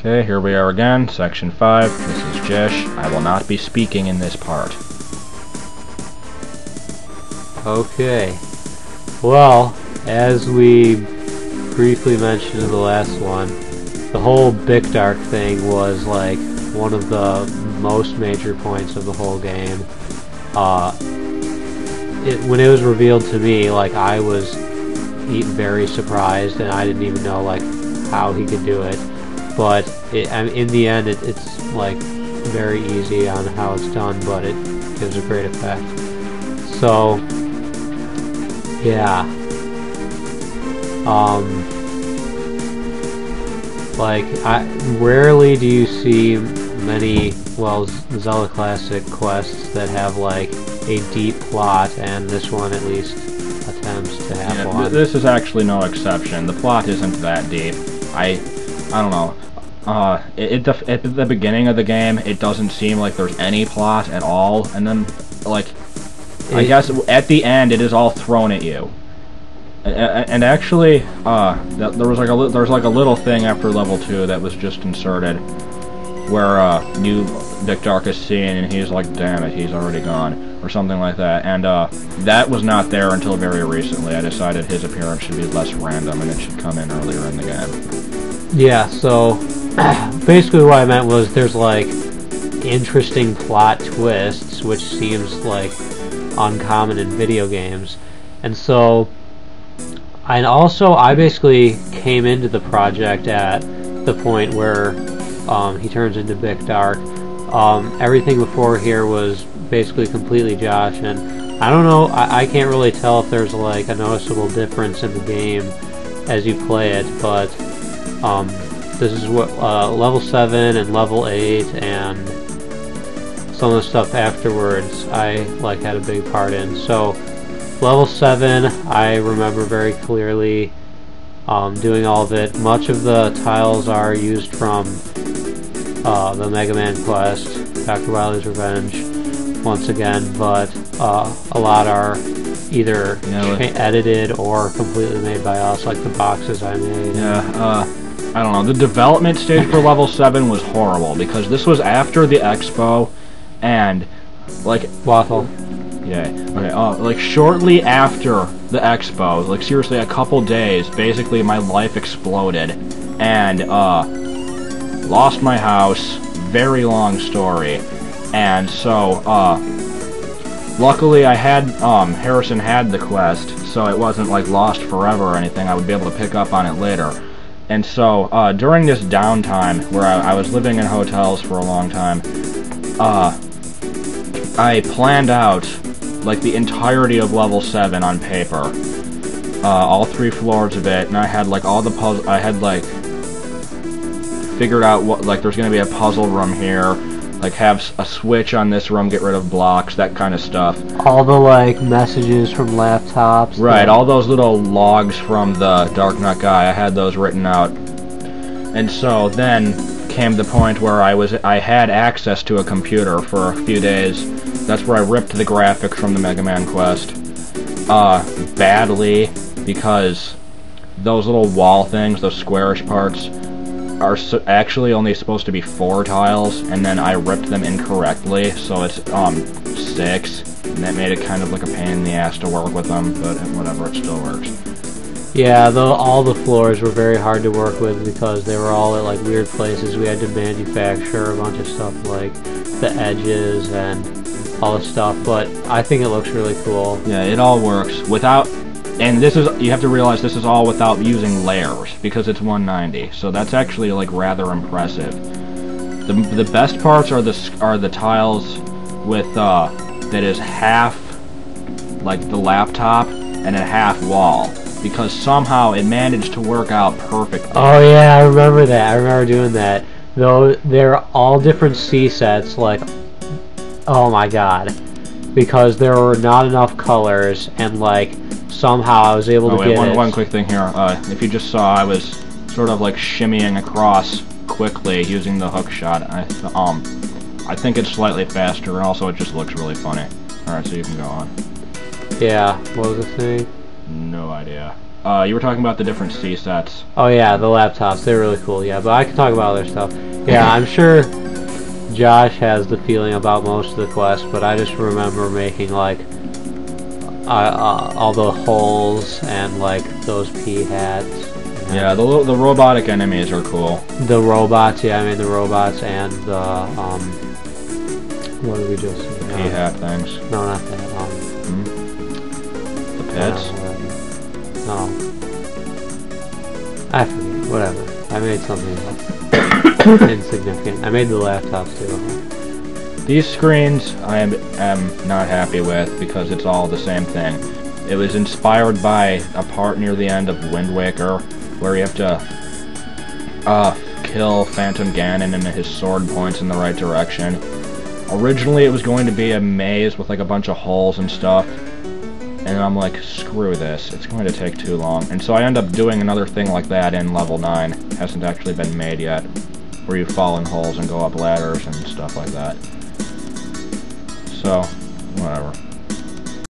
Okay, here we are again, Section 5. This is Jesh. I will not be speaking in this part. Okay. Well, as we briefly mentioned in the last one, the whole Big Dark thing was like one of the most major points of the whole game. When it was revealed to me, like, I was very surprised, and I didn't even know like how he could do it. But in the end, it's like very easy on how it's done, but it gives a great effect. So yeah, like, rarely do you see many, well, Zelda Classic quests that have like a deep plot, and this one at least attempts to have one. This is actually no exception. The plot isn't that deep. I don't know. At the beginning of the game, it doesn't seem like there's any plot at all, and then, like, I guess at the end, it is all thrown at you. And actually, there's like a little thing after level 2 that was just inserted, where new Dick Dark is seen, and he's like, "Damn it, he's already gone," or something like that. And that was not there until very recently. I decided his appearance should be less random, and it should come in earlier in the game. Yeah. So basically, what I meant was there's like interesting plot twists, which seems like uncommon in video games, and so. And also, I basically came into the project at the point where he turns into Big Dark. Everything before here was basically completely Josh, and I don't know, I can't really tell if there's like a noticeable difference in the game as you play it, but this is what level 7 and level 8 and some of the stuff afterwards I like had a big part in. So level 7, I remember very clearly doing all of it. Much of the tiles are used from the Mega Man quest, Dr. Wily's Revenge, once again, but a lot are either edited or completely made by us, like the boxes I made. Yeah, I don't know. The development stage for level 7 was horrible, because this was after the expo, and, like... Waffle. Yeah, okay, like, shortly after the expo, like, seriously, a couple days, basically my life exploded, and, lost my house, very long story, and so, luckily I had, Harrison had the quest, so it wasn't, like, lost forever or anything. I would be able to pick up on it later. And so, during this downtime, where I was living in hotels for a long time, I planned out like the entirety of level 7 on paper, all 3 floors of it, and I had like all the puzzle. I had like figured out what, like, there's gonna be a puzzle room here, like have a switch on this room, get rid of blocks, that kind of stuff. All the like messages from laptops. Right, all those little logs from the Dark Knight guy. I had those written out, and so then came the point where I had access to a computer for a few days. That's where I ripped the graphics from the Mega Man quest badly, because those little wall things, those squarish parts, are actually only supposed to be 4 tiles, and then I ripped them incorrectly, so it's 6, and that made it kind of like a pain in the ass to work with them, but whatever, it still works. Yeah, all the floors were very hard to work with because they were all at like weird places. We had to manufacture a bunch of stuff like the edges and all this stuff, but I think it looks really cool. Yeah, it all works without, and this is, you have to realize this is all without using layers, because it's 190, so that's actually like rather impressive. The best parts are the tiles with that is half like the laptop and a half wall, because somehow it managed to work out perfectly. Oh yeah, I remember that. I remember doing that. Though they're all different C sets, like, oh my god, because there were not enough colors, and like somehow I was able to get it. One quick thing here. If you just saw, I was sort of like shimmying across quickly using the hook shot. I think it's slightly faster, and also it just looks really funny. All right, so you can go on. Yeah. What was the thing? No idea. You were talking about the different C sets. Oh yeah, the laptops, they're really cool, yeah, but I can talk about other stuff. Yeah, I'm sure Josh has the feeling about most of the quests, but I just remember making, like, all the holes and, like, those pea hats. Yeah, the robotic enemies are cool. The robots, yeah, I made the robots and the, what did we just see? Pea hat things. No, not that, The pits? No. I forget, whatever. I made something insignificant. I made the laptops too. These screens I am not happy with because it's all the same thing. It was inspired by a part near the end of Wind Waker where you have to kill Phantom Ganon and his sword points in the right direction. Originally it was going to be a maze with like a bunch of holes and stuff, and I'm like, screw this, it's going to take too long. And so I end up doing another thing like that in level 9. It hasn't actually been made yet, where you fall in holes and go up ladders and stuff like that. So, whatever.